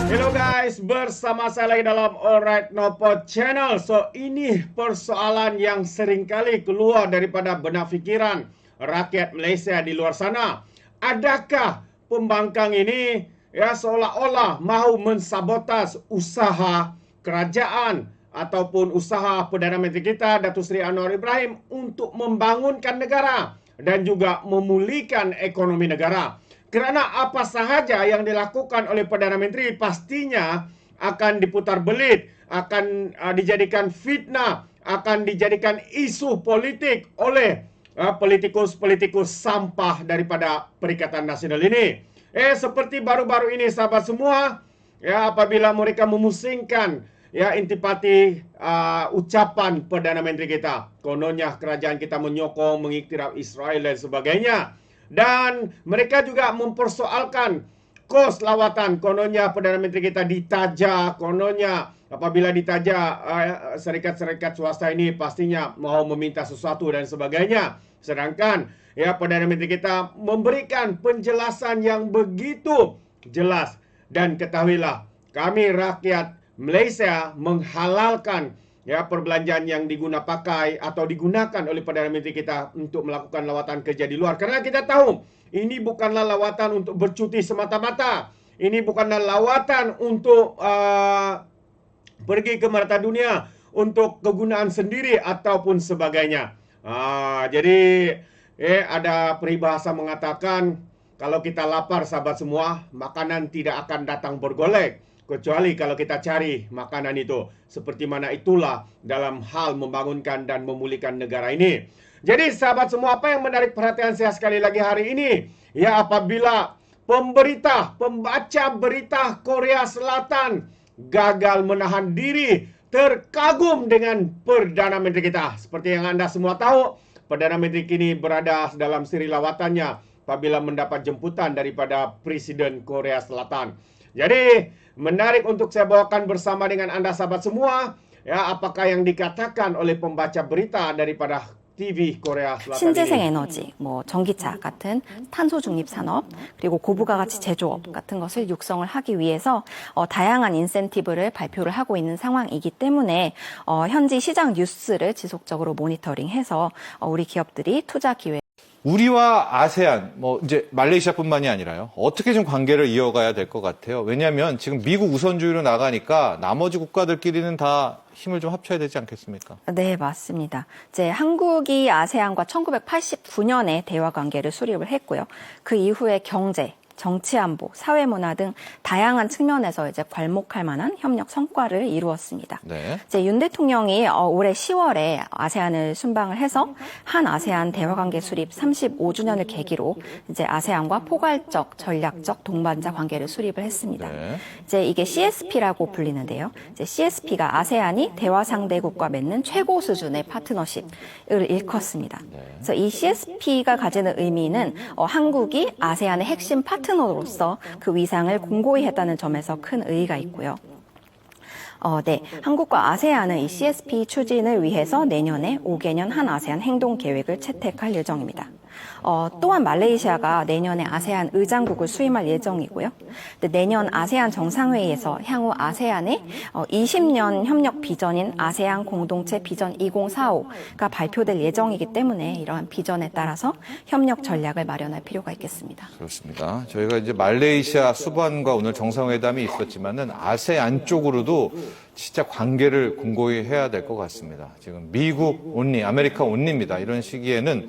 Hello guys, bersama saya lagi dalam Alright Nopod Channel. So, ini persoalan yang seringkali keluar daripada benak fikiran rakyat Malaysia di luar sana. Adakah pembangkang ini seolah-olah mahu mensabotas usaha kerajaan ataupun usaha Perdana Menteri kita, Datuk Seri Anwar Ibrahim, untuk membangunkan negara dan juga memulihkan ekonomi negara? Kerana apa sahaja yang dilakukan oleh Perdana Menteri pastinya akan diputar belit, akan dijadikan fitnah, akan dijadikan isu politik oleh politikus-politikus sampah daripada Perikatan Nasional ini. Seperti baru-baru ini sahabat semua, apabila mereka memusingkan intipati ucapan Perdana Menteri kita. Kononnya kerajaan kita menyokong, mengiktiraf Israel dan sebagainya. Dan mereka juga mempersoalkan kos lawatan. Kononnya Perdana Menteri kita ditaja. Kononnya apabila ditaja syarikat-syarikat swasta ini pastinya mau meminta sesuatu dan sebagainya. Sedangkan Perdana Menteri kita memberikan penjelasan yang begitu jelas. Dan ketahuilah, kami rakyat Malaysia menghalalkan perbelanjaan yang digunakan oleh Perdana Menteri kita untuk melakukan lawatan kerja di luar. Kerana kita tahu, ini bukanlah lawatan untuk bercuti semata-mata. Ini bukanlah lawatan untuk pergi ke merata dunia untuk kegunaan sendiri ataupun sebagainya. Jadi ada peribahasa mengatakan, kalau kita lapar sahabat semua, makanan tidak akan datang bergolek. Kecuali kalau kita cari makanan itu. Seperti mana itulah dalam hal membangunkan dan memulihkan negara ini. Jadi sahabat semua, apa yang menarik perhatian saya sekali lagi hari ini? Apabila pembaca berita Korea Selatan gagal menahan diri, terkagum dengan Perdana Menteri kita. Seperti yang anda semua tahu, Perdana Menteri kini berada dalam siri lawatannya apabila mendapat jemputan daripada Presiden Korea Selatan. Jadi, menarik untuk saya bawakan bersama dengan anda sahabat semua, apakah yang dikatakan oleh pembaca berita daripada TV Korea Selatan 신재생 ini. 에너지, 전기차 같은 탄소 중립 산업, 그리고 고부가 가치 제조업 같은 것을 육성을 하기 위해서 다양한 인센티브를 발표를 하고 있는 상황이기 때문에 현지 시장 뉴스를 지속적으로 모니터링해서 우리 기업들이 투자 기회 우리와 아세안, 이제 말레이시아뿐만이 아니라요. 어떻게 좀 관계를 이어가야 될 것 같아요. 왜냐하면 지금 미국 우선주의로 나가니까 나머지 국가들끼리는 다 힘을 좀 합쳐야 되지 않겠습니까? 네, 맞습니다. 이제 한국이 아세안과 1989년에 대화 관계를 수립을 했고요. 그 이후에 경제, 정치안보, 사회문화 등 다양한 측면에서 이제 괄목할 만한 협력 성과를 이루었습니다. 네. 이제 윤 대통령이 올해 10월에 아세안을 순방을 해서 한 아세안 대화관계 수립 35주년을 계기로 이제 아세안과 포괄적, 전략적 동반자 관계를 수립을 했습니다. 네. 이제 이게 CSP라고 불리는데요. 이제 CSP가 아세안이 대화 상대국과 맺는 최고 수준의 파트너십을 일컫습니다. 네. 그래서 이 CSP가 가지는 의미는 한국이 아세안의 핵심 파트너로서 그 위상을 공고히 했다는 점에서 큰 의의가 있고요. 네. 한국과 아세안은 이 CSP 추진을 위해서 내년에 5개년 한 아세안 행동 계획을 채택할 예정입니다. 또한 말레이시아가 내년에 아세안 의장국을 수임할 예정이고요. 내년 아세안 정상회의에서 향후 아세안의 20년 협력 비전인 아세안 공동체 비전 2045가 발표될 예정이기 때문에 이러한 비전에 따라서 협력 전략을 마련할 필요가 있겠습니다. 그렇습니다. 저희가 이제 말레이시아 수반과 오늘 정상회담이 있었지만은 아세안 쪽으로도 진짜 관계를 공고히 해야 될 것 같습니다. 지금 미국 온리, 아메리카 온리입니다. 이런 시기에는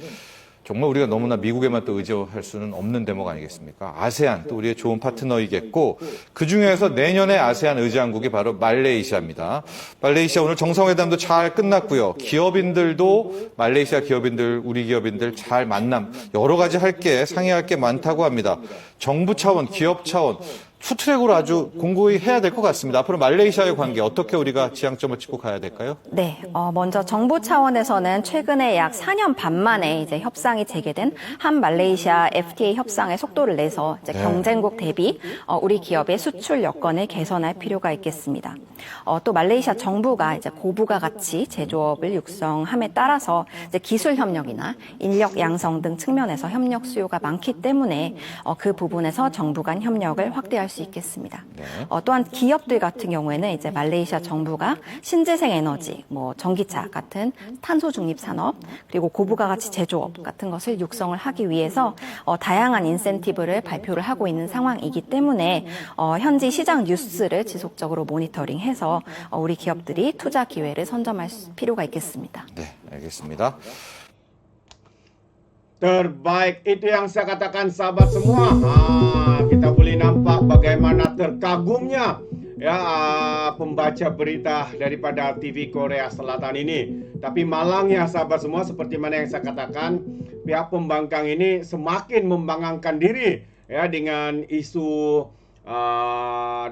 정말 우리가 너무나 미국에만 또 의존할 수는 없는 대목 아니겠습니까? 아세안 또 우리의 좋은 파트너이겠고 그중에서 내년에 아세안 의장국이 바로 말레이시아입니다. 말레이시아 오늘 정상회담도 잘 끝났고요. 기업인들도 말레이시아 기업인들, 우리 기업인들 잘 만남 여러 가지 상의할 게 많다고 합니다. 정부 차원, 기업 차원 투트랙으로 아주 공고히 해야 될 것 같습니다. 앞으로 말레이시아의 관계 어떻게 우리가 지향점을 찍고 가야 될까요? 네, 먼저 정부 차원에서는 최근에 약 4년 반 만에 이제 협상이 재개된 한 말레이시아 FTA 협상의 속도를 내서 이제 경쟁국 대비 우리 기업의 수출 여건을 개선할 필요가 있겠습니다. 또 말레이시아 정부가 이제 고부가 가치 제조업을 육성함에 따라서 이제 기술 협력이나 인력 양성 등 측면에서 협력 수요가 많기 때문에 그 부분에서 정부 간 협력을 확대할 수 있겠습니다. 네. 또한 기업들 같은 경우에는 이제 말레이시아 정부가 신재생 에너지, 뭐 전기차 같은 탄소 중립 산업, 그리고 고부가가치 제조업 같은 것을 육성을 하기 위해서 다양한 인센티브를 발표를 하고 있는 상황이기 때문에 현지 시장 뉴스를 지속적으로 모니터링해서 우리 기업들이 투자 기회를 선점할 필요가 있겠습니다. 네, 알겠습니다. Terbaik, itu yang saya katakan sahabat semua. Kita boleh nampak bagaimana terkagumnya ya pembaca berita daripada TV Korea Selatan ini. Tapi malangnya sahabat semua, seperti mana yang saya katakan, pihak pembangkang ini semakin membangkangkan diri ya dengan isu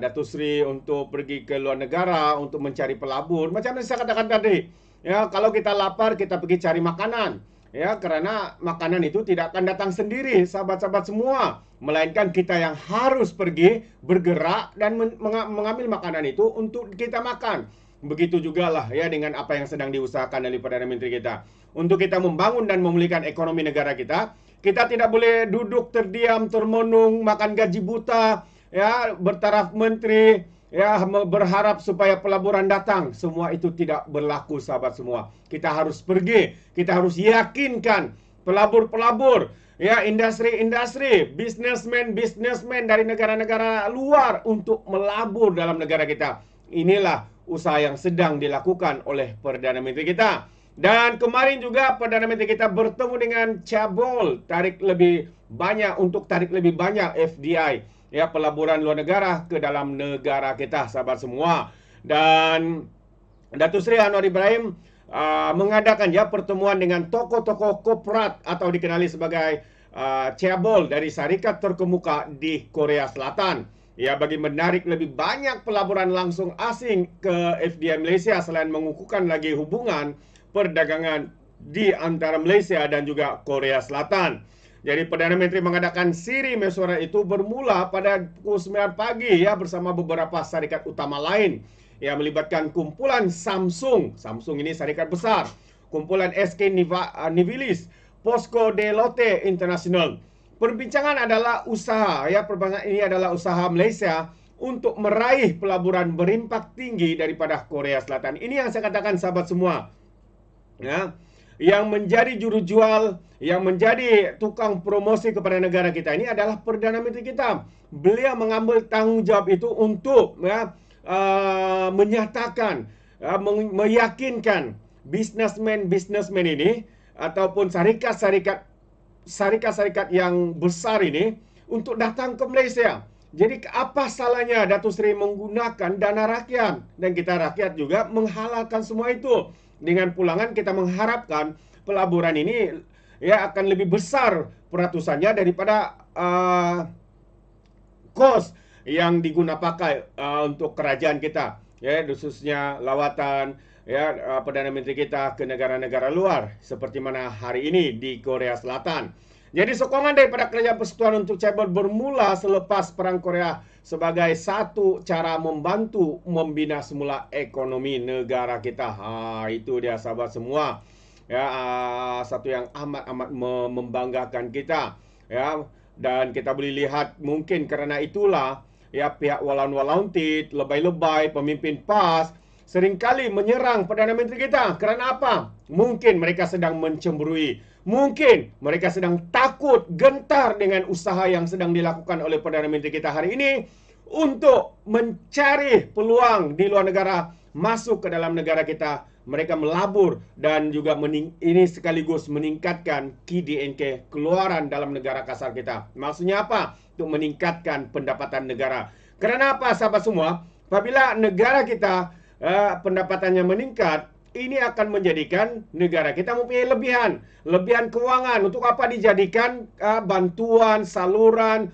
Datuk Seri untuk pergi ke luar negara untuk mencari pelabur. Macam yang saya katakan tadi, ya kalau kita lapar kita pergi cari makanan. Ya, karena makanan itu tidak akan datang sendiri, sahabat-sahabat semua. Melainkan kita yang harus pergi, bergerak, dan mengambil makanan itu untuk kita makan. Begitu juga lah ya dengan apa yang sedang diusahakan oleh Perdana Menteri kita. Untuk kita membangun dan memulihkan ekonomi negara kita tidak boleh duduk terdiam, termenung, makan gaji buta, ya bertaraf menteri, ya berharap supaya pelaburan datang. Semua itu tidak berlaku sahabat semua. Kita harus pergi, kita harus yakinkan pelabur-pelabur, ya industri-industri, bisnismen dari negara-negara luar untuk melabur dalam negara kita. Inilah usaha yang sedang dilakukan oleh Perdana Menteri kita. Dan kemarin juga Perdana Menteri kita bertemu dengan Cabol, tarik lebih banyak FDI. Ya, pelaburan luar negara ke dalam negara kita, sahabat semua. Dan Datuk Seri Anwar Ibrahim mengadakan ya pertemuan dengan tokoh-tokoh korporat atau dikenali sebagai chaebol dari syarikat terkemuka di Korea Selatan. Ya, bagi menarik lebih banyak pelaburan langsung asing ke FDI Malaysia selain mengukuhkan lagi hubungan perdagangan di antara Malaysia dan juga Korea Selatan. Jadi Perdana Menteri mengadakan siri mesyuarat itu bermula pada pukul 9 pagi ya bersama beberapa syarikat utama lain yang melibatkan kumpulan Samsung. Samsung ini syarikat besar. Kumpulan SK Nivilis, Posco de Lotte International. Perbincangan adalah usaha ya, perbincangan ini adalah usaha Malaysia untuk meraih pelaburan berimpak tinggi daripada Korea Selatan. Ini yang saya katakan sahabat semua. Ya. Yang menjadi juru jual, yang menjadi tukang promosi kepada negara kita ini adalah Perdana Menteri kita. Beliau mengambil tanggung jawab itu untuk menyatakan, meyakinkan bisnismen ini ataupun syarikat yang besar ini untuk datang ke Malaysia. Jadi apa salahnya Datuk Seri menggunakan dana rakyat, dan kita rakyat juga menghalalkan semua itu. Dengan pulangan kita mengharapkan pelaburan ini ya akan lebih besar peratusannya daripada kos yang pakai untuk kerajaan kita. Ya, khususnya lawatan ya Perdana Menteri kita ke negara-negara luar seperti mana hari ini di Korea Selatan. Jadi sokongan daripada Kerajaan Persekutuan untuk Cabol bermula selepas Perang Korea sebagai satu cara membantu membina semula ekonomi negara kita. Itu dia sahabat semua. Ya, satu yang amat membanggakan kita. Ya, dan kita boleh lihat mungkin karena itulah ya pihak walaun-walauntit, lebay-lebay, pemimpin PAS seringkali menyerang Perdana Menteri kita. Kerana apa? Mungkin mereka sedang mencemburui. Mungkin mereka sedang takut, gentar dengan usaha yang sedang dilakukan oleh Perdana Menteri kita hari ini untuk mencari peluang di luar negara masuk ke dalam negara kita. Mereka melabur dan juga ini sekaligus meningkatkan KDNK, keluaran dalam negara kasar kita. Maksudnya apa? Untuk meningkatkan pendapatan negara. Kerana apa sahabat semua? Apabila negara kita pendapatannya meningkat, ini akan menjadikan negara kita mempunyai lebihan keuangan. Untuk apa dijadikan bantuan, saluran,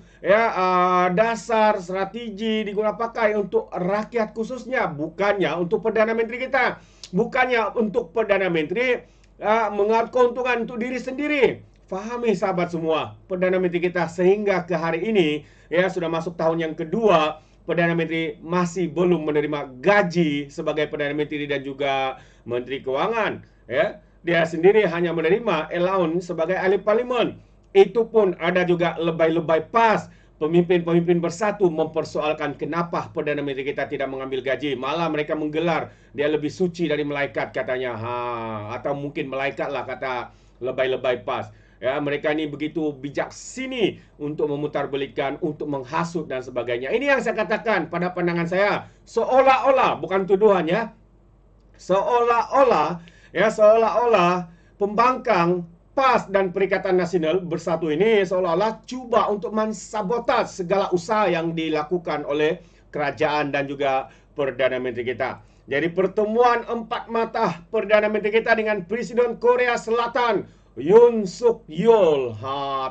dasar, strategi digunakan pakai untuk rakyat khususnya, bukannya untuk Perdana Menteri kita, bukannya untuk Perdana Menteri mengarut keuntungan untuk diri sendiri. Fahami sahabat semua, Perdana Menteri kita sehingga ke hari ini ya sudah masuk tahun yang kedua, Perdana Menteri masih belum menerima gaji sebagai Perdana Menteri dan juga Menteri Keuangan. Ya, dia sendiri hanya menerima allowance sebagai ahli parlimen. Itu pun ada juga lebay-lebay PAS pemimpin-pemimpin bersatu mempersoalkan kenapa Perdana Menteri kita tidak mengambil gaji. Malah mereka menggelar dia lebih suci dari malaikat katanya. Atau mungkin malaikat lah kata lebay-lebay PAS. Ya, mereka ini begitu bijak sini untuk memutarbelikan, untuk menghasut dan sebagainya. Ini yang saya katakan pada pandangan saya. Seolah-olah, bukan tuduhan ya. Seolah-olah pembangkang PAS dan Perikatan Nasional Bersatu ini seolah-olah cuba untuk mensabotaj segala usaha yang dilakukan oleh kerajaan dan juga Perdana Menteri kita. Jadi pertemuan empat mata Perdana Menteri kita dengan Presiden Korea Selatan Yoon Suk Yeol.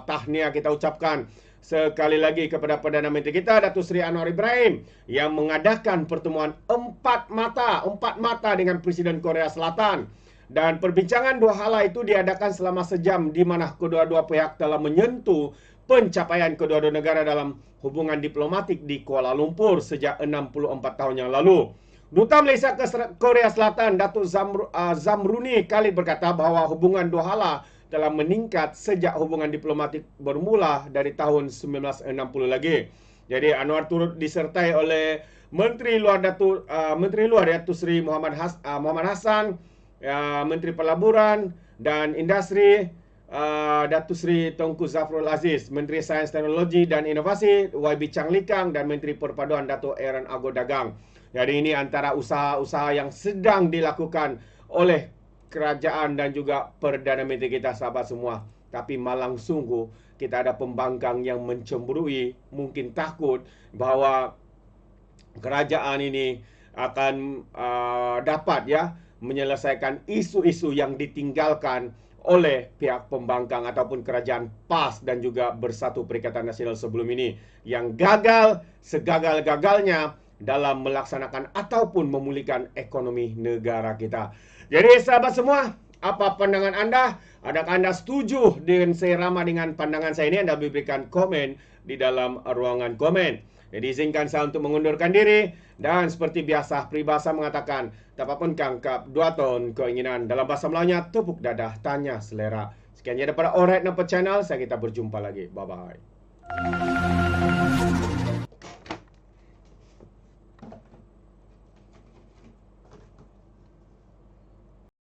Tahniah kita ucapkan sekali lagi kepada Perdana Menteri kita Datuk Seri Anwar Ibrahim yang mengadakan pertemuan empat mata dengan Presiden Korea Selatan. Dan perbincangan dua hala itu diadakan selama sejam di mana kedua-dua pihak telah menyentuh pencapaian kedua-dua negara dalam hubungan diplomatik di Kuala Lumpur sejak 64 tahun yang lalu. Duta Malaysia ke Korea Selatan Datuk Zamruni Khalid berkata bahawa hubungan dua hala telah meningkat sejak hubungan diplomatik bermula dari tahun 1960 lagi. Jadi Anwar turut disertai oleh Menteri Luar Datuk Seri Muhammad Hassan, Menteri Pelaburan dan Industri Datuk Seri Tengku Zafrul Aziz, Menteri Sains Teknologi dan Inovasi YB Chang Likang dan Menteri Perpaduan Datuk Aaron Ago Dagang. Jadi ini antara usaha-usaha yang sedang dilakukan oleh kerajaan dan juga Perdana Menteri kita, sahabat semua. Tapi malang sungguh kita ada pembangkang yang mencemburui, mungkin takut bahawa kerajaan ini akan dapat menyelesaikan isu-isu yang ditinggalkan oleh pihak pembangkang ataupun kerajaan PAS dan juga Bersatu Perikatan Nasional sebelum ini yang gagal segagal-gagalnya dalam melaksanakan ataupun memulihkan ekonomi negara kita. Jadi sahabat semua, apa pandangan anda? Adakah anda setuju dengan seirama dengan pandangan saya ini? Anda berikan komen di dalam ruangan komen. Jadi izinkan saya untuk mengundurkan diri. Dan seperti biasa, peribahasa mengatakan, tapapun kangkap 2 ton keinginan. Dalam bahasa Melayunya, tepuk dadah, tanya selera. Sekian daripada Alright Nampak Channel. Kita berjumpa lagi. Bye-bye.